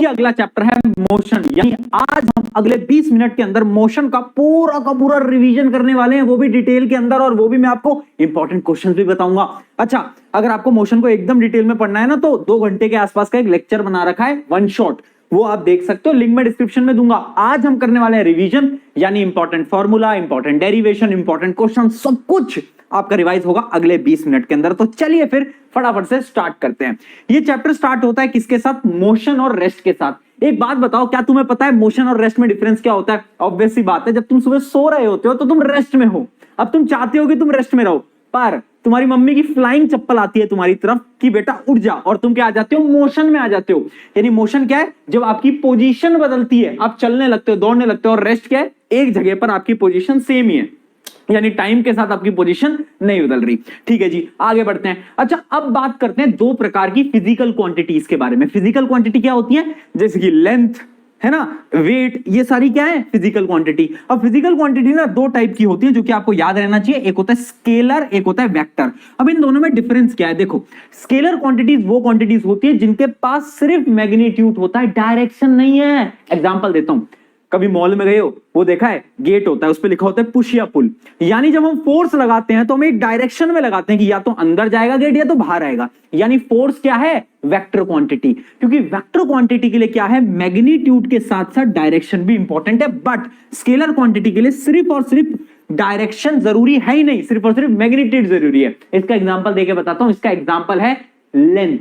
कि अगला चैप्टर है मोशन, यानी आज हम अगले 20 मिनट के अंदर मोशन का पूरा रिवीजन करने वाले हैं, वो भी डिटेल के अंदर, और वो भी मैं आपको इंपॉर्टेंट क्वेश्चंस भी बताऊंगा। अच्छा, अगर आपको मोशन को एकदम डिटेल में पढ़ना है ना, तो 2 घंटे के आसपास का एक लेक्चर बना रखा है, वन शॉट, वो आप देख सकते हो, लिंक में डिस्क्रिप्शन में दूंगा। आज हम करने वाले हैं रिवीजन, यानी important formula, important derivation, important question, सब कुछ आपका रिवाइज होगा अगले 20 मिनट के अंदर। तो चलिए फिर फटाफट से स्टार्ट करते हैं। ये चैप्टर स्टार्ट होता है किसके साथ? मोशन और रेस्ट के साथ। एक बात बताओ, क्या तुम्हें पता है मोशन और रेस्ट में डिफरेंस क्या होता है? ऑब्वियस सी बात है, जब तुम सुबह सो रहे होते हो तो तुम रेस्ट में हो, अब तुम चाहते हो कि तुम रेस्ट में रहो, पर तुम्हारी मम्मी की फ्लाइंग चप्पल आती है तुम्हारी तरफ कि बेटा उठ जा, और तुम क्या आ जाते हो? मोशन में आ जाते हो। यानी मोशन क्या है? जब आपकी पोजीशन बदलती है, आप चलने लगते हो, दौड़ने लगते हो। और रेस्ट क्या है? एक जगह पर आपकी पोजीशन सेम ही है, यानी टाइम के साथ आपकी पोजीशन नहीं बदल रही। ठीक है जी, आगे बढ़ते हैं। अच्छा, अब बात करते हैं 2 प्रकार की फिजिकल क्वांटिटीज के बारे में। फिजिकल क्वांटिटी क्या होती है? जैसे कि लेंथ है ना, वेट, ये सारी क्या है? Physical quantity. अब फिजिकल क्वांटिटी ना 2 टाइप की होती है, जो कि आपको याद रहना चाहिए। एक होता है स्केलर, एक होता है वेक्टर। अब इन दोनों में डिफरेंस क्या है? देखो, स्केलर क्वांटिटीज वो क्वांटिटीज होती है जिनके पास सिर्फ मैग्नीट्यूड होता है, डायरेक्शन नहीं है। एग्जांपल देता हूं, कभी मॉल में गए हो, वो देखा है, गेट होता है, उस पर लिखा होता है पुश या पुल। यानी जब हम फोर्स लगाते हैं तो हम एक डायरेक्शन में लगाते हैं कि या तो अंदर जाएगा गेट या तो बाहर आएगा। यानी फोर्स क्या है? Vector quantity. क्योंकि वेक्टर क्वांटिटी के लिए क्या है? मैग्नीट्यूड के साथ साथ डायरेक्शन भी इंपॉर्टेंट है। बट स्केलर क्वांटिटी के लिए सिर्फ और सिर्फ डायरेक्शन जरूरी है ही नहीं, सिर्फ और सिर्फ मैग्नीट्यूड जरूरी है। इसका एग्जाम्पल देके बताता हूं। इसका एग्जाम्पल है लेंथ,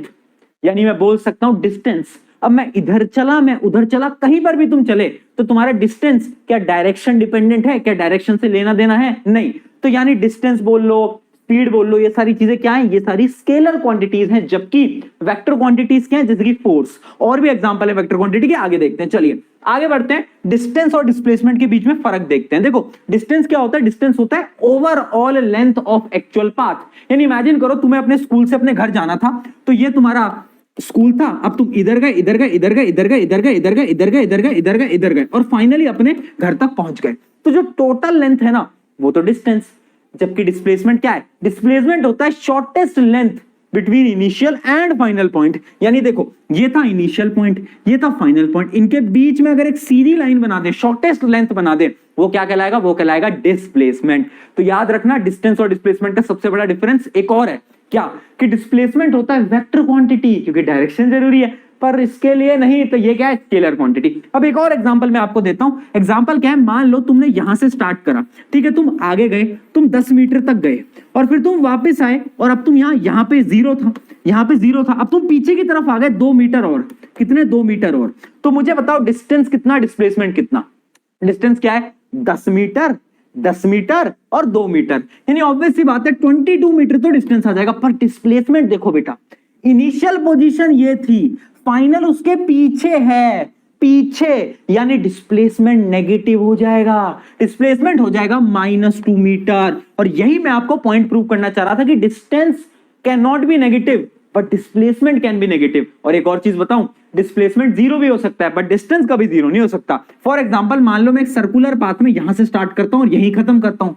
यानी मैं बोल सकता हूं डिस्टेंस। अब मैं इधर चला, मैं उधर चला, कहीं पर भी तुम चले तो तुम्हारा डिस्टेंस क्या डायरेक्शन डिपेंडेंट है? क्या डायरेक्शन से लेना देना है? नहीं। तो यानी डिस्टेंस बोल लो, स्पीड बोल लो, ये सारी चीजें क्या है? ये सारी स्केलर क्वांटिटीज हैं। जबकि वेक्टर क्वांटिटीज क्या है? जैसे कि फोर्स। और भी एग्जांपल है वेक्टर क्वांटिटी के, आगे देखते हैं। चलिए आगे बढ़ते हैं, डिस्टेंस और डिस्प्लेसमेंट के बीच में फर्क देखते हैं। देखो, डिस्टेंस क्या होता है? डिस्टेंस होता है overall length of actual path. यानी इमेजिन करो, तुम्हें अपने स्कूल से अपने घर जाना था, तो ये तुम्हारा स्कूल था, अब तुम इधर गए, इधर गए, इधर गए, इधर गए, इधर गए, इधर गए, इधर गए, इधर गए, इधर गए, इधर गए, और फाइनली अपने घर तक पहुंच गए। तो जो टोटल लेंथ है ना, वो तो डिस्टेंस। जबकि डिस्प्लेसमेंट क्या है? डिस्प्लेसमेंट होता है shortest length between initial and final point. यानी देखो, ये था इनिशियल पॉइंट, ये था फाइनल पॉइंट, इनके बीच में अगर एक सीधी लाइन बना दे, शॉर्टेस्ट लेंथ बना दे, वो क्या कहलाएगा? वो कहलाएगा डिस्प्लेसमेंट। तो याद रखना, डिस्टेंस और डिस्प्लेसमेंट का सबसे बड़ा डिफरेंस एक और है, क्या? कि डिस्प्लेसमेंट होता है वेक्टर क्वांटिटी, क्योंकि डायरेक्शन जरूरी है, पर इसके लिए नहीं, तो ये क्या है? Scalar quantity. अब एक और एग्जांपल मैं आपको देता हूं। एग्जांपल क्या है? मान लो तुमने यहां से स्टार्ट करा, ठीक है, तुम आगे गए, तुम 10 मीटर तक गए, और फिर तुम वापस आए, और अब तुम यहां पे जीरो था, यहां पे जीरो था, अब तुम पीछे की तरफ आ गए 2 मीटर और। कितने? 2 मीटर और। तो मुझे बताओ, डिस्टेंस कितना, डिस्प्लेसमेंट कितना? डिस्टेंस क्या है? 10 मीटर, 10 मीटर और 2 मीटर, यानी ऑब्वियस सी बात है 22 मीटर तो डिस्टेंस आ जाएगा। पर डिस्प्लेसमेंट देखो बेटा, इनिशियल पोजीशन ये थी, फाइनल उसके पीछे है, पीछे, यानी डिस्प्लेसमेंट नेगेटिव हो जाएगा, डिस्प्लेसमेंट हो जाएगा -2 मीटर। और यही मैं आपको पॉइंट प्रूव करना चाह रहा था कि distance can not be negative but displacement can be negative. और एक और चीज बताऊं, डिस्प्लेसमेंट 0 भी हो सकता है, बट डिस्टेंस कभी 0 नहीं हो सकता। फॉर एग्जांपल, मान लो मैं एक सर्कुलर पाथ में यहां से स्टार्ट करता हूं और यहीं खत्म करता हूं,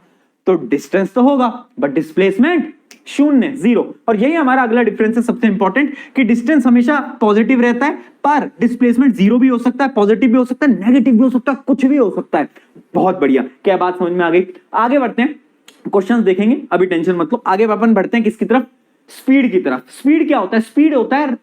तो डिस्टेंस तो होगा बट डिस्प्लेसमेंट 0, 0। और यही हमारा अगला डिफरेंस है, सबसे इंपॉर्टेंट, कि डिस्टेंस हमेशा पॉजिटिव रहता है, पर डिस्प्लेसमेंट 0 भी हो सकता है, पॉजिटिव भी हो सकता है, नेगेटिव भी हो सकता है, कुछ भी हो सकता है। बहुत बढ़िया, क्या बात समझ में आ गई? आगे बढ़ते हैं, क्वेश्चंस देखेंगे, अभी टेंशन मत लो। आगे अपन बढ़ते हैं किसकी तरफ? स्पीड की तरफ। स्पीड क्या होता है? स्पीड होता है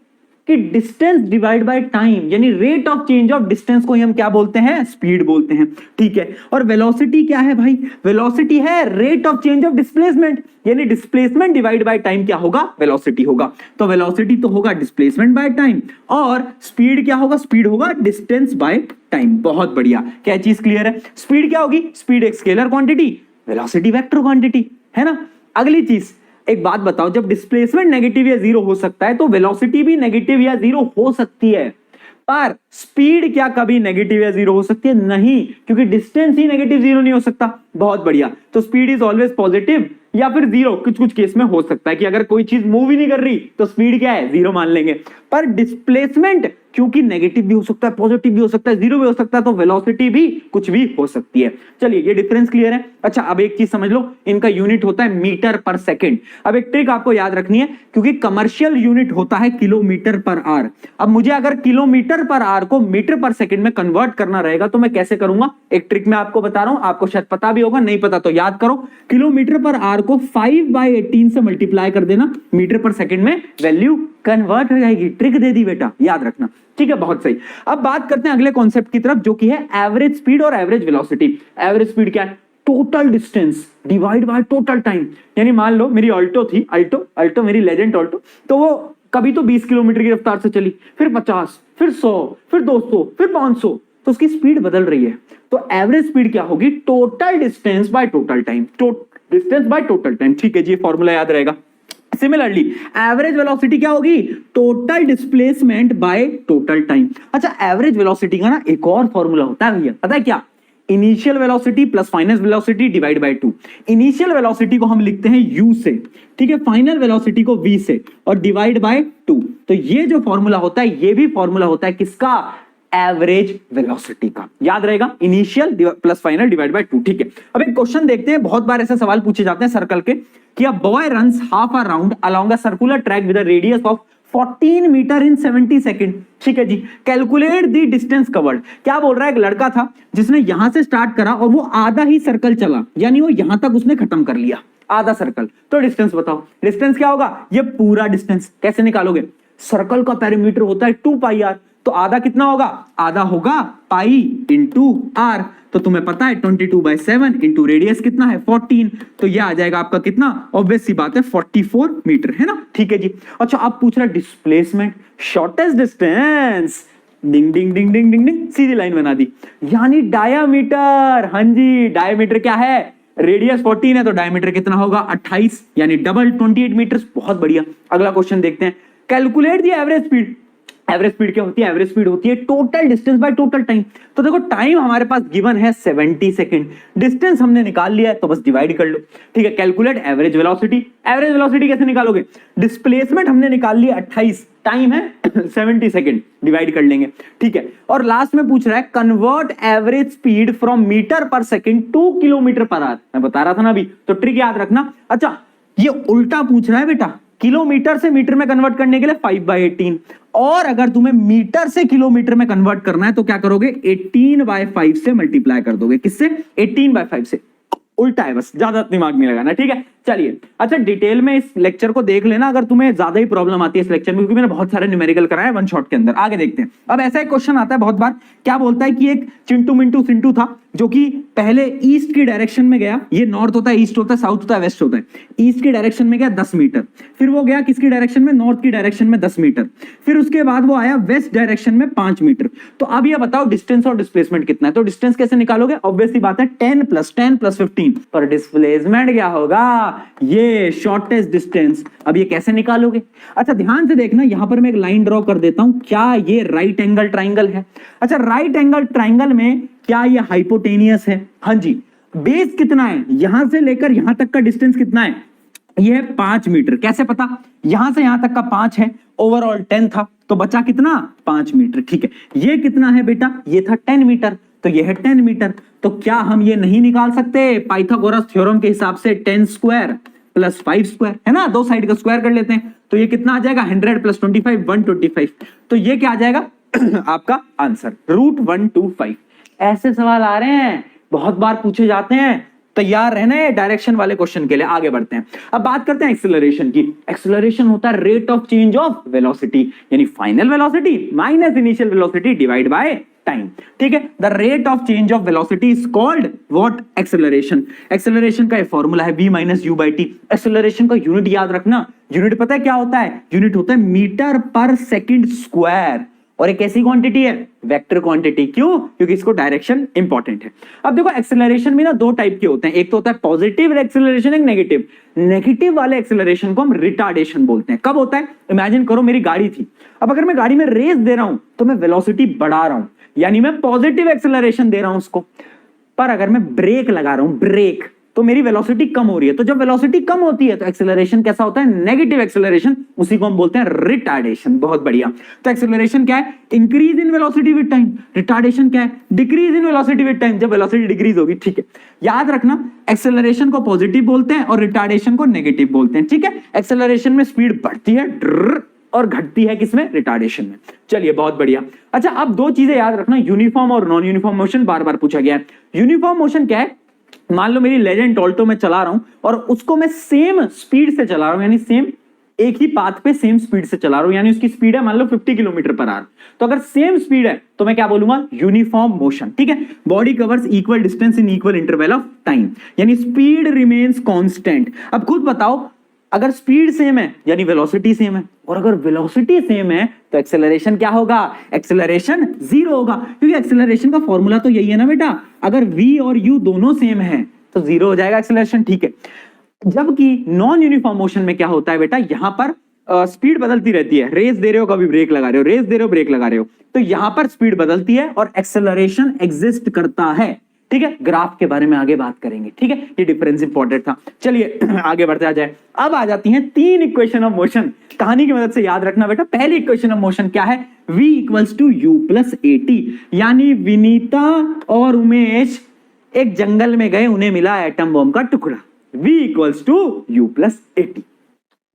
कि डिस्टेंस डिवाइड बाय टाइम, यानी rate of change of distance को ही हम क्या बोलते हैं? स्पीड बोलते हैं। ठीक है। और वेलोसिटी क्या है भाई? वेलोसिटी है rate of change of displacement, यानी डिस्प्लेसमेंट डिवाइड बाय टाइम क्या होगा? वेलोसिटी होगा। तो वेलोसिटी तो होगा डिस्प्लेसमेंट बाय टाइम, और स्पीड क्या होगा? स्पीड होगा डिस्टेंस बाय टाइम। बहुत बढ़िया, क्या चीज क्लियर है? स्पीड क्या होगी? स्पीड एक scalar quantity, velocity vector quantity, है ना। अगली चीज, एक बात बताओ, जब डिस्प्लेसमेंट नेगेटिव या 0 हो सकता है, तो वेलोसिटी भी नेगेटिव या 0 हो सकती है, पर स्पीड क्या कभी नेगेटिव या 0 हो सकती है? नहीं, क्योंकि डिस्टेंस ही नेगेटिव 0 नहीं हो सकता। बहुत बढ़िया। तो स्पीड इज ऑलवेज पॉजिटिव या फिर जीरो, कुछ कुछ केस में हो सकता है कि अगर कोई चीज मूव ही नहीं कर रही तो स्पीड क्या है, जीरो मान लेंगे। पर डिस्प्लेसमेंट क्योंकि नेगेटिव भी हो सकता है, पॉजिटिव भी हो सकता है, जीरो भी हो सकता है, तो वेलोसिटी भी कुछ भी हो सकती है। चलिए ये डिफरेंस क्लियर है। अच्छा अब एक चीज समझ लो, इनका यूनिट होता है मीटर पर सेकंड। अब एक ट्रिक आपको याद रखनी है, क्योंकि कमर्शियल यूनिट होता है किलोमीटर पर आवर। अब मुझे अगर किलोमीटर पर आवर को मीटर पर सेकंड में कन्वर्ट करना रहेगा तो मैं कैसे करूंगा, एक ट्रिक मैं आपको बता रहा हूं, आपको शायद पता भी होगा, नहीं पता तो याद करो। किलोमीटर पर आवर को 5/18 से मल्टीप्लाई कर देना, मीटर पर सेकंड में वैल्यू कन्वर्ट हो जाएगी। ट्रिक दे दी बेटा, याद रखना। ठीक है, बहुत सही। अब बात करते हैं अगले कॉन्सेप्ट की तरफ, जो कि है एवरेज स्पीड और एवरेज वेलोसिटी। एवरेज स्पीड क्या है, total distance divide by total time. यानी मान लो मेरी ऑल्टो थी, अल्टो मेरी लेजेंड ऑल्टो, तो वो कभी तो 20 किलोमीटर की रफ्तार से चली, फिर 50, फिर 100, फिर 200, फिर 500, तो उसकी स्पीड बदल रही है। तो एवरेज स्पीड क्या होगी, total distance by total time, distance by total time. ठीक है जी, फॉर्मूला याद रहेगा। सिमिलरली एवरेज वेलोसिटी क्या होगी, total displacement by total time. अच्छा एवरेज वेलोसिटी का ना एक और फॉर्मूला होता है भैया, पता है क्या, initial velocity plus final velocity divide by 2। Initial velocity को हम लिखते हैं u से, ठीक है, फाइनल वेलोसिटी को v से, और डिवाइड बाय 2। तो ये जो फॉर्मूला होता है, ये भी फॉर्मूला होता है किसका, एवरेज वेलोसिटी का। याद रहेगा, initial plus final divide by 2। ठीक है, अब एक क्वेश्चन देखते हैं, बहुत बार ऐसे सवाल पूछे जाते हैं सर्कल के, कि a boy runs half a round along a circular track with a radius of 14 metre in 70 second. ठीक है जी, कैलकुलेट द डिस्टेंस कवर्ड। क्या बोल रहा है, एक लड़का था जिसने यहां से स्टार्ट करा और वो आधा ही सर्कल चला, यानी वो यहां तक उसने खत्म कर लिया आधा सर्कल। तो डिस्टेंस बताओ, डिस्टेंस क्या होगा, ये पूरा डिस्टेंस। कैसे निकालोगे, सर्कल का पेरीमीटर होता है 2πr, तो आधा कितना होगा, आधा होगा पाई इंटू आर। तो तुम्हें पता है 22/7 इंटू रेडियस कितना है 14, तो ये आ जाएगा आपका कितना, ऑब्वियस सी बात है 44 मीटर, है ना। ठीक है जी। अच्छा अब पूछ रहा है डिस्प्लेसमेंट, शॉर्टेस्ट डिस्टेंस, डिंग डिंग डिंग डिंग डिंग डिंग, सीधी लाइन बना दी, यानी डायामीटर। हाँ जी, डायामीटर क्या है, रेडियस 14 है तो डायमीटर कितना होगा 28, यानी डबल 28 मीटर। बहुत बढ़िया। अगला क्वेश्चन देखते हैं, calculate the average speed. Average speed क्या होती है, एवरेज स्पीड होती है total distance by total time. तो देखो टाइम हमारे पास गिवन है 70 सेकंड, डिस्टेंस हमने निकाल लिया है तो बस डिवाइड कर लो। ठीक है, calculate average velocity. Average velocity कैसे निकालोगे, डिस्प्लेसमेंट हमने निकाल लिया 28, टाइम है 70 सेकंड, डिवाइड कर लेंगे। ठीक है, और लास्ट में पूछ रहा है convert average speed from metre per second to kilometre per hour. मैं बता रहा था ना अभी, तो ट्रिक याद रखना। अच्छा ये उल्टा पूछ रहा है बेटा, किलोमीटर से मीटर में कन्वर्ट करने के लिए 5/18, और अगर तुम्हें मीटर से किलोमीटर में कन्वर्ट करना है तो क्या करोगे, 18/5 से मल्टीप्लाई कर दोगे। किससे, 18/5 से। उल्टा है, बस ज्यादा दिमाग नहीं लगाना। ठीक है, चलिए। अच्छा डिटेल में इस लेक्चर को देख लेना अगर तुम्हें ज्यादा ही प्रॉब्लम आती है इस लेक्चर में, क्योंकि मैंने बहुत सारे न्यूमेरिकल कराए वन शॉट के अंदर। आगे देखते हैं। अब ऐसा एक क्वेश्चन आता है बहुत बार, क्या बोलता है कि एक चिंटू मिंटू सिंटू था जो कि पहले ईस्ट की डायरेक्शन में गया, ये नॉर्थ होता है, ईस्ट होता है, साउथ होता है, वेस्ट होता है, ईस्ट की डायरेक्शन में गया 10 मीटर, फिर वो गया किसकी डायरेक्शन में, नॉर्थ की डायरेक्शन में 10 मीटर, फिर उसके बाद वो आया वेस्ट डायरेक्शन में 5 मीटर। तो अब ये बताओ डिस्टेंस और डिस्प्लेसमेंट कितना है। तो डिस्टेंस कैसे निकालोगे, ऑब्वियसली बात है 10 + 15, पर डिस्प्लेसमेंट क्या होगा, ये शॉर्टेस्ट डिस्टेंस। अब ये कैसे निकालोगे, अच्छा ध्यान से देखना, यहां पर मैं एक लाइन ड्रॉ कर देता हूं, क्या ये राइट एंगल ट्राइंगल है। अच्छा राइट एंगल ट्राइंगल में क्या ये हाइपोटेनियस है, हाँ जी। बेस कितना है, यहां से लेकर यहां तक का डिस्टेंस कितना है, ये है 5 मीटर। कैसे पता, यहां से यहां तक का 5 है, ओवरऑल 10 था, तो बचा कितना 5 मीटर। ठीक है, ये कितना है बेटा, ये था 10 मीटर, तो ये है 10 मीटर। तो क्या हम ये नहीं निकाल सकते पाइथागोरस थ्योरम के हिसाब से 10 स्क्वायर + 5 स्क्वायर, है ना, दो साइड का स्क्वायर कर लेते हैं, तो ये कितना आ जाएगा 100 + 25 125। तो ये क्या आ जाएगा आपका आंसर √125। ऐसे सवाल आ रहे हैं, बहुत बार पूछे जाते हैं, तैयार रहना है डायरेक्शन वाले क्वेश्चन के लिए। आगे बढ़ते हैं, अब बात करते हैं एक्सेलरेशन की। एक्सेलरेशन होता है rate of change of velocity, यानी final velocity minus initial velocity divide by time. ठीक है, the rate of change of velocity is called what, acceleration. Acceleration का फॉर्मूला है v - u/t। एक्सेलरेशन का यूनिट याद रखना, यूनिट पता है क्या होता है, यूनिट होता है मीटर पर सेकंड स्क्वायर, और एक ऐसी क्वांटिटी है वेक्टर क्वांटिटी। क्यों, क्योंकि इसको डायरेक्शन इंपॉर्टेंट है। अब देखो एक्सेलरेशन भी ना दो टाइप के होते हैं, एक तो होता है पॉजिटिव एक्सेलरेशन, एक नेगेटिव। नेगेटिव वाले एक्सेलरेशन को हम रिटार्डेशन बोलते हैं। कब होता है, इमेजिन करो मेरी गाड़ी थी, अब अगर मैं गाड़ी में रेस दे रहा हूं तो मैं वेलोसिटी बढ़ा रहा हूं, यानी मैं पॉजिटिव एक्सेलरेशन दे रहा हूं उसको। पर अगर मैं ब्रेक लगा रहा हूं, ब्रेक, तो मेरी वेलोसिटी कम हो रही है। तो जब वेलोसिटी कम होती है तो एक्सेलरेशन कैसा होता है? नेगेटिव एक्सेलरेशन, उसी को हम बोलते हैं रिटार्डेशन। बहुत बढ़िया। तो एक्सेलरेशन क्या है? Increase in velocity with time. Retardation क्या है? Decrease in velocity with time, जब वेलोसिटी डिक्रीज होगी। ठीक है, याद रखना, एक्सेलरेशन को पॉजिटिव बोलते हैं और रिटार्डेशन को नेगेटिव बोलते हैं। ठीक है, एक्सेलरेशन में स्पीड बढ़ती है और घटती है किसमें? रिटार्डेशन में। चलिए, बहुत बढ़िया। अच्छा, अब दो चीजें याद रखना, यूनिफॉर्म और नॉन यूनिफॉर्म मोशन बार बार पूछा गया है। यूनिफॉर्म मोशन क्या है? मान लो मेरी लेजेंड ऑल्टो में चला रहा हूं और उसको मैं सेम स्पीड से चला रहा हूं, यानी सेम एक ही पाथ पे सेम स्पीड से चला रहा हूं, यानी उसकी स्पीड है मान लो 50 किलोमीटर पर आवर। तो अगर सेम स्पीड है तो मैं क्या बोलूंगा? Uniform motion. ठीक है, body covers equal distance in equal interval of time, यानी स्पीड रिमेन्स कांस्टेंट। अब खुद बताओ, अगर स्पीड सेम है यानी वेलोसिटी सेम है, और अगर वेलोसिटी सेम है तो एक्सेलरेशन क्या होगा? एक्सेलरेशन जीरो होगा, क्योंकि एक्सेलरेशन का फॉर्मूला तो यही है ना बेटा, अगर v और u दोनों सेम है तो जीरो हो जाएगा एक्सेलरेशन। ठीक है, जबकि नॉन यूनिफॉर्म मोशन में क्या होता है बेटा, यहां पर स्पीड बदलती रहती है। रेस दे रहे हो, कभी ब्रेक लगा रहे हो, रेस दे रहे हो, ब्रेक लगा रहे हो, तो यहां पर स्पीड बदलती है और एक्सेलरेशन एग्जिस्ट करता है। ठीक है, ग्राफ के बारे में आगे बात करेंगे। ठीक है, ये डिफरेंस इंपॉर्टेंट था। चलिए आगे बढ़ते आ जाए। अब आ जाती हैं तीन इक्वेशन ऑफ मोशन, कहानी की मदद से याद रखना बेटा। पहली इक्वेशन ऑफ मोशन क्या है? v equals to you plus a t, यानी विनीता और उमेश एक जंगल में गए, उन्हें मिला एटम बॉम्ब का टुकड़ा। v equals to you plus AT,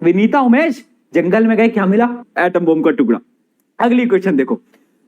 Vinita Umesh जंगल में गए, क्या मिला? एटम बॉम्ब का टुकड़ा। अगली क्वेश्चन देखो,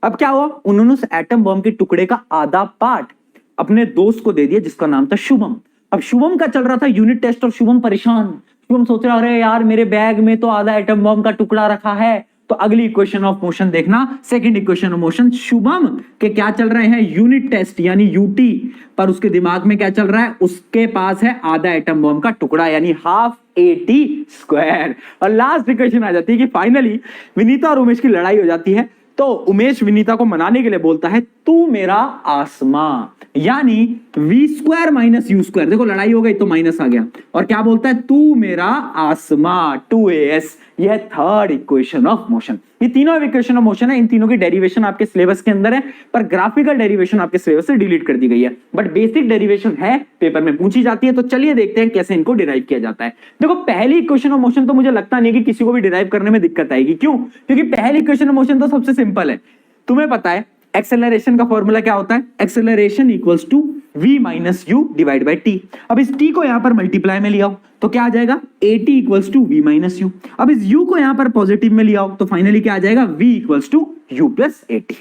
अब क्या हुआ? उन्होंने उस एटम बॉम्ब के टुकड़े का आधा पार्ट अपने दोस्त को दे दिया जिसका नाम था शुभम। अब शुभम का चल रहा था यूनिट टेस्ट और शुभम परेशान। शुभम सोच रहा, अरे यार मेरे बैग में तो आधा एटम बॉम्ब का टुकड़ा रखा है। तो अगली इक्वेशन ऑफ मोशन देखना, second equation of motion, Shubham के क्या चल रहे हैं? यूनिट टेस्ट यानी यूटी, पर उसके दिमाग में क्या चल रहा है? उसके पास है आधा एटम बॉम्ब का टुकड़ा, यानी हाफ एटी स्क्वायर। और लास्ट इक्वेशन आ जाती है कि फाइनली विनीता और उमेश की लड़ाई हो जाती है। तो उमेश विनीता को मनाने के लिए बोलता है, तू मेरा आसमां, यानी v square minus u square. देखो लड़ाई हो गई तो माइनस आ गया, और क्या बोलता है? तू मेरा आसमां, 2as। यह थर्ड इक्वेशन ऑफ मोशन। ये तीनों इक्वेशन ऑफ मोशन है, इन तीनों की डेरिवेशन आपके सिलेबस के अंदर है, पर ग्राफिकल डेरिवेशन आपके सिलेबस से डिलीट कर दी गई है, बट बेसिक डेरिवेशन है, पेपर में पूछी जाती है। तो चलिए देखते हैं कैसे इनको डिराइव किया जाता है। देखो पहली इक्वेशन ऑफ मोशन तो मुझे लगता नहीं कि किसी को भी डिराइव करने में दिक्कत आएगी। क्यों? क्योंकि पहली इक्वेशन ऑफ मोशन तो सबसे सिंपल है, तुम्हें पता है एक्सेलरेशन का फॉर्मूला क्या होता है? Acceleration equals to v minus u divide by t. अब इस t को यहां पर मल्टीप्लाई में लिया तो क्या आ जाएगा? at equals to v minus u. अब इस u को यहां पर पॉजिटिव में लिया तो फाइनली क्या आ जाएगा? v equals to u plus at।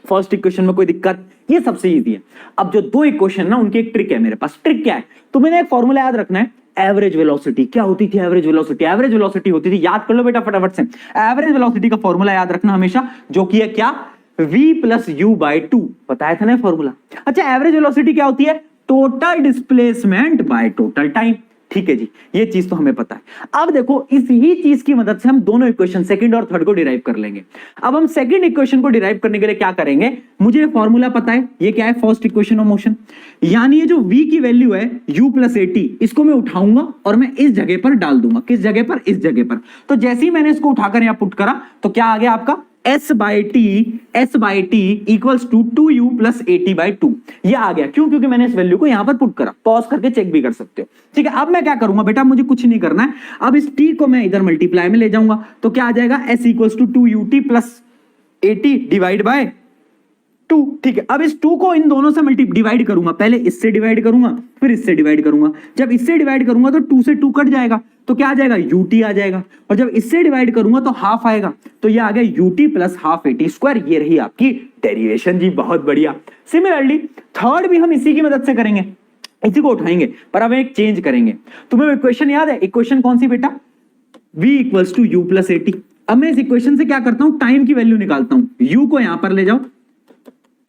First equation में कोई दिक्कत? ये सबसे इजी है। अब जो दो इक्वेशन ना, उनकी एक ट्रिक है मेरे पास। ट्रिक क्या है? तो मैंने एक फॉर्मूला याद रखना है, एवरेज वेलोसिटी। क्या होती थी एवरेज वेलोसिटी? एवरेज वेलोसिटी होती थी, याद कर लो बेटा फटाफट से। एवरेज वेलोसिटी का फॉर्मूला याद रखना हमेशा, जो कि है क्या? v plus you by two. बताया था ना फॉर्मूला। अच्छा, एवरेज वेलोसिटी क्या होती है? Total displacement by total time. ठीक है जी, ये चीज तो हमें पता है। अब देखो इस ही चीज की मदद से हम दोनों इक्वेशन सेकंड और थर्ड को डिराइव कर लेंगे। अब हम सेकंड इक्वेशन को डिराइव करने के लिए क्या करेंगे? मुझे ये फॉर्मूला पता है, ये क्या है? फर्स्ट इक्वेशन ऑफ मोशन, यानी ये जो v की वैल्यू है u प्लस एटी, इसको मैं उठाऊंगा और मैं इस जगह पर डाल दूंगा। किस जगह पर? इस जगह पर। तो जैसे ही मैंने इसको उठाकर यहां पुट करा तो क्या आ गया आपका? s by t equals to 2u plus a t by two. ये आ गया। क्यों? क्योंकि मैंने इस वैल्यू को यहां पर पुट करा। पॉज करके चेक भी कर सकते हो। ठीक है, अब मैं क्या करूंगा बेटा? मुझे कुछ नहीं करना है। अब इस t को मैं इधर मल्टीप्लाई में ले जाऊंगा तो क्या आ जाएगा? s equals to 2ut plus a t divide by 2। ठीक है, अब इस 2 को इन दोनों से डिवाइड करूंगा। पहले इससे डिवाइड करूंगा, फिर इससे डिवाइड करूंगा। जब इससे डिवाइड करूंगा तो 2 से 2 कट जाएगा, तो क्या आ जाएगा? ut आ जाएगा। और जब इससे डिवाइड करूंगा तो हाफ आएगा, तो ये आ गया ut plus half eighty square. ये रही आपकी डेरिवेशन जी, बहुत बढ़िया। सिमिलरली थर्ड भी हम इसी की मदद से करेंगे, इसी को उठाएंगे, पर अब एक चेंज करेंगे। तुम्हें इक्वेशन याद है? इक्वेशन कौन सी बेटा? v equals to u plus a t. अब मैं इस इक्वेशन से क्या करता हूं? टाइम की वैल्यू निकालता हूं। u को यहां पर ले जाओ,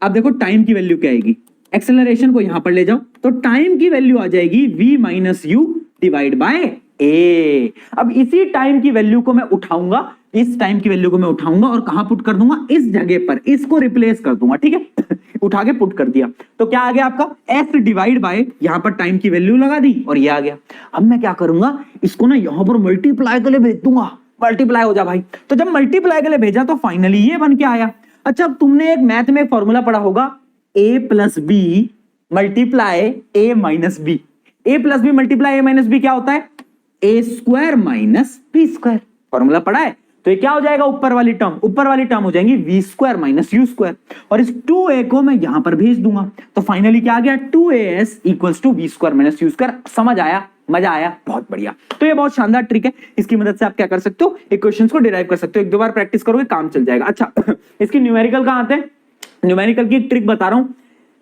अब देखो टाइम की वैल्यू क्या आएगी? एक्सेलरेशन को यहां पर ले जाओ तो टाइम की वैल्यू आ जाएगी v minus u divide by a। अब इसी टाइम की वैल्यू को मैं उठाऊंगा, इस टाइम की वैल्यू को मैं उठाऊंगा और कहां पुट कर दूंगा? इस जगह पर। इसको रिप्लेस कर दूंगा। ठीक है उठा के पुट कर दिया तो क्या आ गया आपका? s डिवाइड बाय, यहां पर टाइम की वैल्यू लगा दी और ये आ गया। अब मैं क्या करूंगा? इसको ना यहां पर मल्टीप्लाई के लिए भेज दूंगा। मल्टीप्लाई हो जा भाई। तो जब मल्टीप्लाई के लिए भेजा तो फाइनली ये बन के आया। अच्छा, अब तुमने एक मैथ में एक फॉर्मूला पढ़ा होगा, a plus B multiply A minus B, A plus B multiply A minus B क्या होता है, A square minus B square. Formula पढ़ा है, तो ये क्या हो जाएगा, ऊपर वाली टर्म हो जाएंगी v square minus u square, और इस 2a को मैं यहां पर भेज दूंगा, तो फाइनली क्या आ गया, 2as equals to v square minus u square. समझ आया, मजा आया, बहुत बढ़िया। तो ये बहुत शानदार ट्रिक है, इसकी मदद से आप क्या कर सकते हो, इक्वेशंस को डिराइव कर सकते हो। एक दो बार प्रैक्टिस करोगे काम चल जाएगा। अच्छा इसकी न्यूमेरिकल कहां आते हैं, न्यूमेरिकल की एक ट्रिक बता रहा हूं।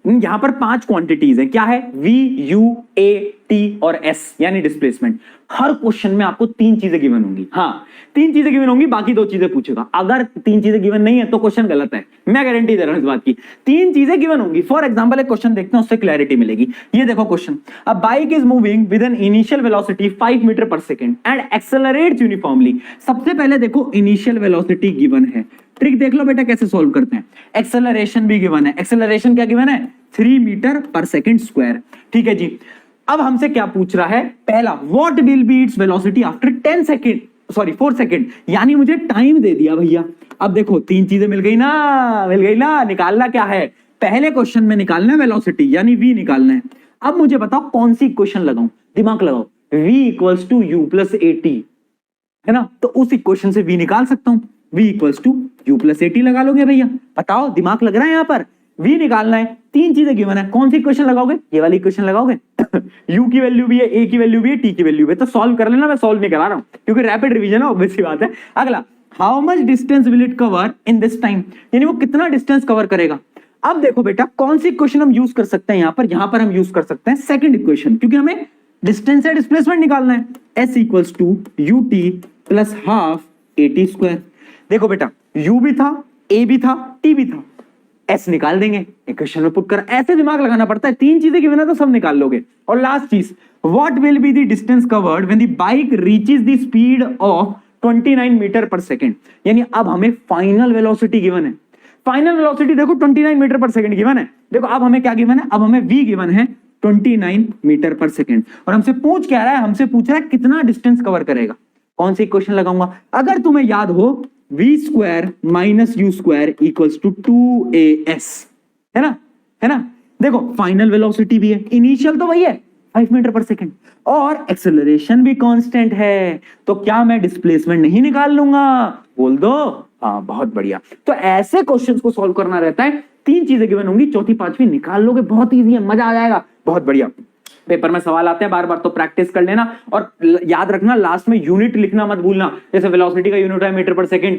यहां पर 5 क्वांटिटीज है, क्या है, V U A T और S यानी डिस्प्लेसमेंट। हर क्वेश्चन में आपको 3 चीजें गिवन होंगी, हाँ 3 चीजें गिवन होंगी, बाकी 2 चीजें पूछेगा। अगर 3 चीजें गिवन नहीं है तो क्वेश्चन गलत है, मैं गारंटी दे रहा हूं इस बात की। 3 चीजें गिवन होंगी। फॉर एग्जांपल एक क्वेश्चन देखते हैं, उससे क्लैरिटी मिलेगी। ये देखो question, a bike is moving with an initial velocity 5 metre per second and accelerates uniformly. सबसे पहले देखो इनिशियल वेलोसिटी गिवन है, ट्रिक देख लो बेटा कैसे सोल्व करते हैं। एक्सेलरेशन भी गिवन है, एक्सेलरेशन क्या गिवन है, 3 मीटर पर सेकंड स्क्वायर। ठीक है जी, अब हमसे क्या पूछ रहा है, पहला what will B its velocity after 10 second, sorry 4 second, यानी मुझे टाइम दे दिया भैया। अब देखो 3 चीजें मिल गई ना, निकालना क्या है, पहले क्वेश्चन में निकालना है वेलोसिटी यानी v निकालना है। अब मुझे बताओ कौन सी इक्वेशन लगाऊं, दिमाग लगाओ, v equals to you plus a t है ना, तो उस इक्वेशन से v निकाल सकता हूं, v equals to you plus a t लगा लोगे भैया। बताओ दिमाग लग रहा है, यहां पर v निकालना है, 3 चीजें गिवन है, कौन सी इक्वेशन लगाओगे, ये वाली इक्वेशन लगाओगे। u की वैल्यू भी है, a की वैल्यू भी है, t की वैल्यू भी है, तो सॉल्व कर लेना, मैं सॉल्व नहीं करा रहा हूं क्योंकि रैपिड रिवीजन है, ऑब्वियस सी बात है। अगला, how much distance will it cover in this time, यानी वो कितना डिस्टेंस कवर करेगा। अब देखो बेटा कौन सी इक्वेशन हम यूज कर सकते हैं, यहां पर हम यूज कर सकते हैं सेकंड इक्वेशन, क्योंकि हमें डिस्टेंस या डिस्प्लेसमेंट निकालना है। s equals to u t plus half a t square. देखो बेटा u भी था, a भी था, t भी था, s निकाल देंगे, इक्वेशन में पुट कर, ऐसे दिमाग लगाना पड़ता है। 3 चीजें गिवन है तो सब निकाल लोगे। और लास्ट चीज, what will be the distance covered when the bike reaches the speed of 29 metre per second, यानी अब हमें फाइनल वेलोसिटी गिवन है। फाइनल वेलोसिटी देखो 29 मीटर पर सेकंड गिवन है। देखो अब हमें क्या गिवन है, अब हमें v गिवन है 29 मीटर पर सेकंड, और हमसे पूछ क्या रहा है, हमसे पूछ रहा है कितना डिस्टेंस कवर करेगा। कौन सी इक्वेशन लगाऊंगा, अगर तुम्हें याद हो v square minus u square equals to 2as, है ना। देखो फाइनल वेलोसिटी भी है, इनिशियल तो वही है 5 मीटर पर सेकंड, और एक्सेलरेशन भी कांस्टेंट है, तो क्या मैं डिस्प्लेसमेंट नहीं निकाल लूंगा, बोल दो, हाँ बहुत बढ़िया। तो ऐसे क्वेश्चंस को सॉल्व करना रहता है, 3 चीजें गिवन होंगी, चौथी पांचवी निकाल लोगे, बहुत इजी है, मजा आ जाएगा, बहुत बढ़िया। पेपर में सवाल आते हैं बार बार, तो प्रैक्टिस कर लेना, और याद रखना लास्ट में यूनिट लिखना मत भूलना। जैसे वेलोसिटी का यूनिट है मीटर पर सेकंड,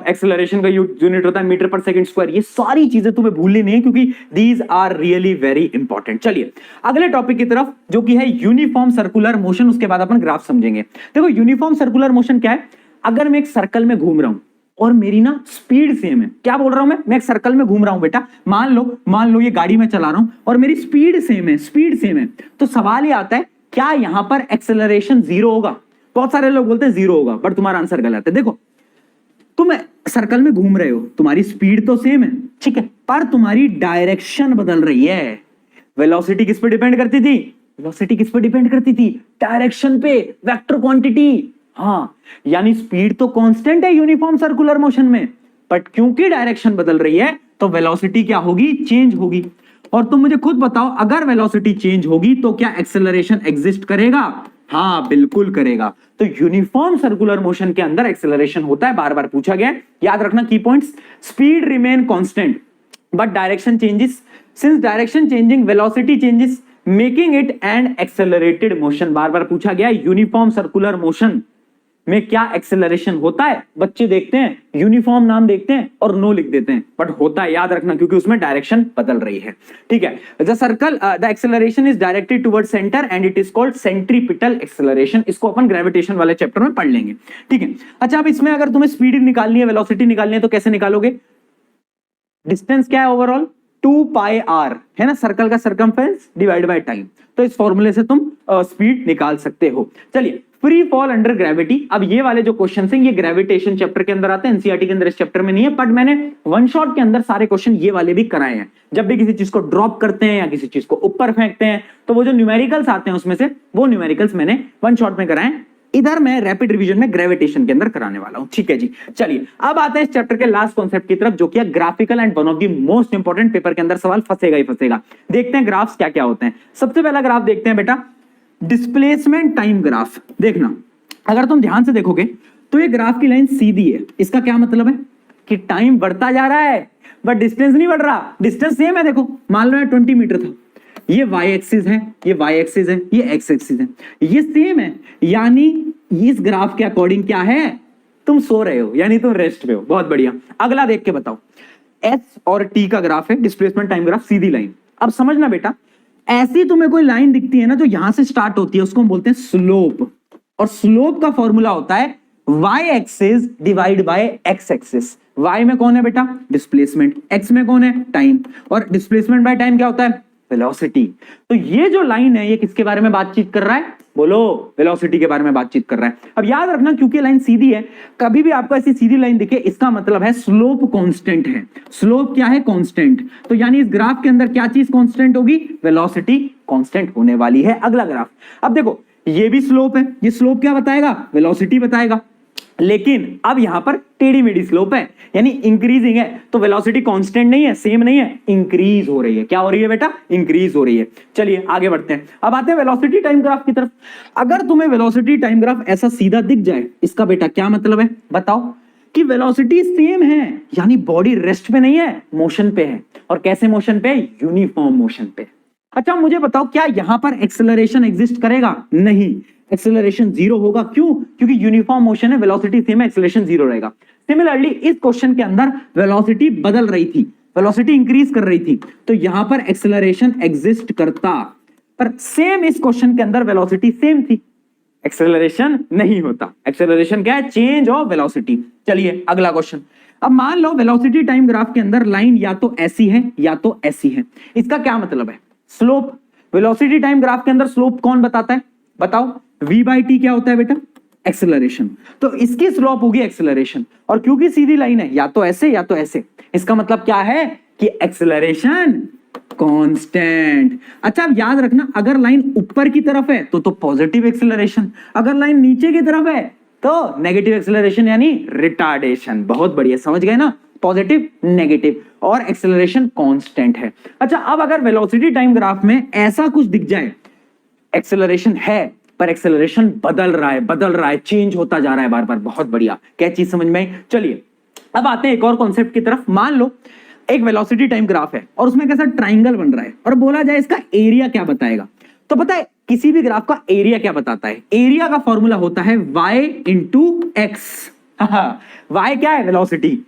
एक्सेलरेशन का यूनिट होता है मीटर पर सेकंड स्क्वायर। ये सारी चीजें तुम्हें भूलनी नहीं है, क्योंकि these are really very important. चलिए अगले टॉपिक की तरफ, जो कि है यूनिफॉर्म सर्कुलर मोशन, उसके बाद अपन ग्राफ समझेंगे। देखो यूनिफॉर्म सर्कुलर मोशन क्या है, अगर मैं एक सर्कल में घूम रहा हूं और मेरी ना स्पीड सेम है, क्या बोल रहा हूं मैं एक सर्कल में घूम रहा हूं बेटा, मान लो ये गाड़ी में चला रहा हूं और मेरी स्पीड सेम है, तो सवाल ये आता है क्या यहां पर एक्सेलरेशन 0 होगा। बहुत सारे लोग बोलते हैं 0 होगा, बट तुम्हारा आंसर गलत है। देखो तुम सर्कल में घूम रहे हो, तुम्हारी स्पीड तो सेम है, ठीक है, पर तुम्हारी डायरेक्शन बदल रही है। वेलोसिटी किस पे डिपेंड करती थी, डायरेक्शन पे, वेक्टर क्वांटिटी। हाँ, यानी स्पीड तो कांस्टेंट है यूनिफॉर्म सर्कुलर मोशन में, बट क्योंकि डायरेक्शन बदल रही है तो वेलोसिटी क्या होगी, चेंज होगी। और तुम मुझे खुद बताओ, अगर वेलोसिटी चेंज होगी तो क्या एक्सेलरेशन एग्जिस्ट करेगा, हाँ बिल्कुल करेगा। तो यूनिफॉर्म सर्कुलर मोशन के अंदर एक्सेलरेशन होता है, बार बार पूछा गया है, याद रखना की points. Speed remain constant but direction changes, since direction changing velocity changes making it and accelerated motion. बार बार पूछा गया है यूनिफॉर्म सर्कुलर मोशन में क्या एक्सेलरेशन होता है। बच्चे देखते हैं यूनिफॉर्म नाम देखते हैं और नो लिख देते हैं, बट होता है, याद रखना, क्योंकि उसमें डायरेक्शन बदल रही है। ठीक है, the circle the acceleration is directed towards centre and it is called centripetal acceleration. इसको अपन ग्रेविटेशन वाले चैप्टर में पढ़ लेंगे। ठीक है, अच्छा अब इसमें अगर तुम्हें स्पीड निकालनी है, वेलोसिटी निकालनी है, तो कैसे निकालोगे। डिस्टेंस क्या है ओवरऑल, 2πr है ना, सर्कल का सरकमफेरेंस डिवाइड बाय टाइम, तो इस फॉर्मूले से तुम स्पीड निकाल सकते हो। चलिए, फ्री फॉल अंडर ग्रेविटी। अब ये वाले जो क्वेश्चन हैं ये ग्रेविटेशन चैप्टर के अंदर आते हैं, एनसीईआरटी के अंदर इस चैप्टर में नहीं है, बट मैंने वन शॉट के अंदर सारे क्वेश्चन ये वाले भी कराए हैं। जब भी किसी चीज को ड्रॉप करते हैं या किसी चीज को ऊपर फेंकते हैं, तो वो जो न्यूमेरिकल्स आते हैं उसमें से वो न्यूमेरिकल्स मैंने वन शॉट में कराए, इधर मैं रैपिड रिवीजन में ग्रेविटेशन के अंदर कराने वाला हूं। ठीक है जी, चलिए अब आते हैं इस चैप्टर के लास्ट कॉन्सेप्ट की तरफ, जो कि है graphical and one of the most important. Paper के अंदर सवाल फंसेगा ही फंसेगा। देखते हैं ग्राफ्स क्या क्या होते हैं। सबसे पहला ग्राफ देखते हैं बेटा, डिस्प्लेसमेंट टाइम ग्राफ। देखना, अगर तुम ध्यान से देखोगे तो ये ग्राफ की लाइन सीधी है। इसका क्या मतलब है कि टाइम बढ़ता जा रहा है बट डिस्टेंस नहीं बढ़ रहा, डिस्टेंस सेम है। देखो मान लो 20 मीटर था, ये y एक्सिस है, ये y एक्सिस है, ये x एक्सिस है, ये सेम है। यानी इस ग्राफ के अकॉर्डिंग क्या है, तुम सो रहे हो यानी तुम रेस्ट पे हो। बहुत बढ़िया। अगला देख के बताओ, s और t का ग्राफ है, डिस्प्लेसमेंट टाइम ग्राफ, सीधी लाइन। अब समझना बेटा, ऐसी तुम्हें कोई लाइन दिखती है ना जो यहां से स्टार्ट होती है, उसको हम बोलते हैं स्लोप। और स्लोप का फॉर्मूला होता है y axis divide by x axis. y में कौन है बेटा, डिस्प्लेसमेंट, x में कौन है, टाइम, और डिस्प्लेसमेंट बाय टाइम क्या होता है, वेलोसिटी। तो ये जो लाइन है ये किसके बारे में बातचीत कर रहा है, बोलो, वेलोसिटी के बारे में बातचीत कर रहा है। अब याद रखना, क्योंकि लाइन सीधी है, कभी भी आपको ऐसी सीधी लाइन दिखे इसका मतलब है स्लोप कांस्टेंट है। स्लोप क्या है, कांस्टेंट। तो यानी इस ग्राफ के अंदर क्या चीज कांस्टेंट होगी, वेलोसिटी कांस्टेंट होने वाली है। अगला ग्राफ, अब देखो ये भी स्लोप है, ये स्लोप क्या बताएगा, वेलोसिटी बताएगा। लेकिन अब यहां पर टेढ़ी मेढ़ी स्लोप है, यानी इंक्रीजिंग है, तो वेलोसिटी कांस्टेंट नहीं है, सेम नहीं है, इंक्रीज हो रही है। क्या हो रही है बेटा, इंक्रीज हो रही है। चलिए आगे बढ़ते हैं। अब आते हैं वेलोसिटी टाइम ग्राफ की तरफ। अगर तुम्हें वेलोसिटी टाइम ग्राफ ऐसा सीधा दिख जाए, इसका बेटा क्या मतलब है, बताओ कि वेलोसिटी सेम है, यानी बॉडी रेस्ट पे नहीं है, मोशन पे है। और कैसे मोशन पे, यूनिफॉर्म मोशन पे। अच्छा मुझे बताओ, क्या यहां पर एक्सेलरेशन एग्जिस्ट करेगा, नहीं, एक्सेलरेशन जीरो होगा। क्यों, क्योंकि यूनिफॉर्म मोशन है, वेलोसिटी सेम है, एक्सेलरेशन जीरो रहेगा। सिमिलरली इस क्वेश्चन के अंदर वेलोसिटी बदल रही थी, वेलोसिटी इंक्रीज कर रही थी, तो यहां पर एक्सेलरेशन एग्जिस्ट करता। पर सेम इस क्वेश्चन के अंदर वेलोसिटी सेम थी, एक्सेलरेशन नहीं होता। एक्सेलरेशन क्या है, चेंज ऑफ वेलोसिटी। चलिए अगला क्वेश्चन। अब मान लो वेलोसिटी टाइम ग्राफ के अंदर लाइन या तो ऐसी है या तो ऐसी है। इसका क्या मतलब है, स्लोप। वेलोसिटी टाइम ग्राफ के अंदर स्लोप कौन बताता है, बताओ, v बाई टी क्या होता है बेटा, एक्सेलरेशन। तो इसकी स्लोप होगी एक्सेलरेशन। और क्योंकि सीधी लाइन है, या तो ऐसे या तो ऐसे, इसका मतलब क्या है कि एक्सेलरेशन कांस्टेंट। अच्छा अब याद रखना, अगर लाइन ऊपर की तरफ है तो पॉजिटिव एक्सेलरेशन, अगर लाइन नीचे की तरफ है तो नेगेटिव एक्सेलरेशन यानी रिटार्डेशन। बहुत बढ़िया, समझ गए ना, पॉजिटिव नेगेटिव, और एक्सेलरेशन कांस्टेंट है। अच्छा अब अगर वेलोसिटी टाइम ग्राफ में ऐसा कुछ दिख जाए, एक्सेलरेशन है पर एक्सेलरेशन बदल रहा है, चेंज होता जा रहा है बार बार। बहुत बढ़िया, क्या चीज समझ में आई। चलिए अब आते हैं एक और कॉन्सेप्ट की तरफ। मान लो एक वेलोसिटी टाइम ग्राफ है और उसमें कैसा ट्राइंगल बन रहा है, और बोला जाए इसका एरिया क्या बताएगा। तो पता है किसी भी ग्राफ का एरिया क्या बताता है, एरिया का फॉर्मूला होता है y इंटू एक्स। y क्या है, वेलोसिटी,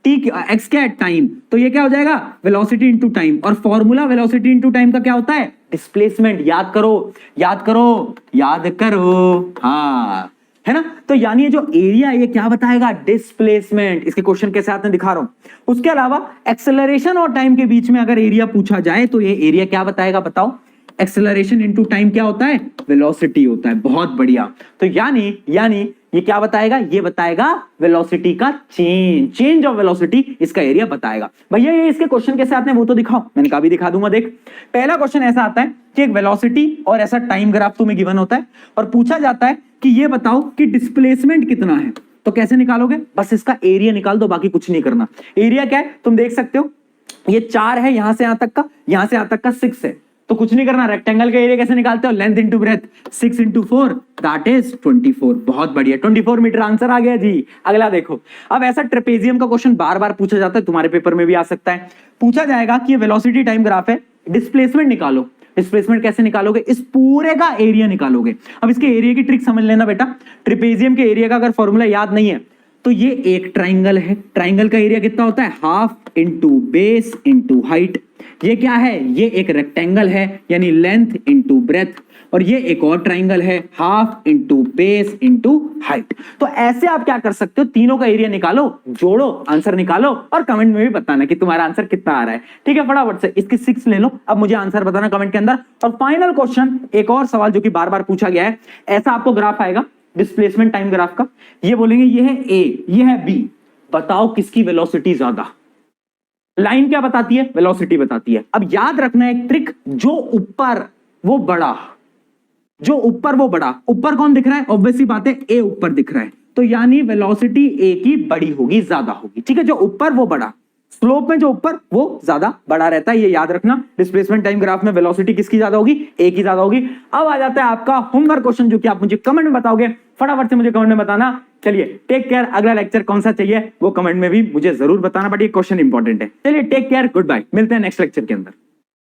t x क्या है, टाइम। तो ये क्या हो जाएगा, वेलोसिटी इंटू टाइम। और फॉर्मूला वेलोसिटी इंटू टाइम का क्या होता है, डिस्प्लेसमेंट। याद करो याद करो याद करो, हाँ है ना। तो यानी ये जो एरिया ये क्या बताएगा, डिस्प्लेसमेंट। इसके क्वेश्चन कैसे आते हैं दिखा रहा हूं। उसके अलावा एक्सेलरेशन और टाइम के बीच में अगर एरिया पूछा जाए तो ये एरिया क्या बताएगा, बताओ, एक्सेलरेशन इनटू टाइम क्या होता है, वेलोसिटी होता है। बहुत बढ़िया। तो यानी ये क्या बताएगा, ये बताएगा वेलोसिटी का चेंज ऑफ वेलोसिटी, इसका एरिया बताएगा। भैया ये इसके क्वेश्चन कैसे आते हैं वो तो दिखाओ। मैंने कहा भी दिखा दूंगा। देख पहला क्वेश्चन ऐसा आता है कि एक वेलोसिटी और ऐसा टाइम ग्राफ तुम्हें गिवन होता है और पूछा जाता है कि ये बताओ कि डिस्प्लेसमेंट कितना है। तो कैसे निकालोगे, बस इसका एरिया निकाल दो, बाकी कुछ नहीं करना। एरिया क्या है तुम देख सकते हो, ये 4 है यहां से यहां तक का, यहां से यहां तक का 6 है। तो कुछ नहीं करना, रेक्टेंगल का एरिया कैसे निकालते हो, length into breadth, 6 into 4 that is 24। बहुत बढ़िया, 24 मीटर आंसर आ गया जी। अगला देखो, अब ऐसा ट्रेपेजियम का क्वेश्चन बार बार पूछा जाता है, तुम्हारे पेपर में भी आ सकता है। पूछा जाएगा कि ये वेलोसिटी टाइम ग्राफ है, डिस्प्लेसमेंट निकालो। डिस्प्लेसमेंट कैसे निकालोगे, इस पूरे का एरिया निकालोगे। अब इसके एरिया की ट्रिक समझ लेना बेटा। ट्रेपेजियम के एरिया का अगर फॉर्मूला याद नहीं है तो ये एक ट्राइंगल है, ट्राइंगल का एरिया कितना होता है, half into base into height. ये क्या है, ये एक रेक्टेंगल है यानी लेंथ इंटू ब्रेथ, और ये एक और ट्राइंगल है, half into base into height. तो ऐसे आप क्या कर सकते हो, तीनों का एरिया निकालो, जोड़ो, आंसर निकालो और कमेंट में भी बताना कि तुम्हारा आंसर कितना आ रहा है। ठीक है, फटाफट से इसके 6 ले लो। अब मुझे आंसर बताना कमेंट के अंदर। और फाइनल क्वेश्चन, एक और सवाल जो कि बार बार पूछा गया है। ऐसा आपको ग्राफ आएगा डिस्प्लेसमेंट टाइम ग्राफ का, ये बोलेंगे ये है ए, ये है बी, बताओ किसकी वेलोसिटी ज्यादा। लाइन क्या बताती है, वेलोसिटी बताती है। अब याद रखना एक ट्रिक, जो ऊपर वो बड़ा, जो ऊपर वो बड़ा, ऊपर कौन दिख रहा है, ऑब्वियसली बात है ए ऊपर दिख रहा है, तो यानी वेलोसिटी ए की बड़ी होगी, ज्यादा होगी, ठीक है। जो ऊपर वो बड़ा, स्लोप में जो ऊपर वो ज्यादा बड़ा रहता है, ये याद रखना। डिस्प्लेसमेंट टाइम ग्राफ में वेलोसिटी किसकी ज्यादा होगी, ए की ज्यादा होगी। अब आ जाता है आपका होमवर्क क्वेश्चन, जो कि आप मुझे कमेंट में बताओगे, फटाफट से मुझे कमेंट में बताना। चलिए टेक केयर, अगला लेक्चर कौन सा चाहिए वो कमेंट में भी मुझे जरूर बताना, बट ये क्वेश्चन इंपॉर्टेंट है। चलिए टेक केयर, गुड बाय, मिलते हैं नेक्स्ट लेक्चर के अंदर।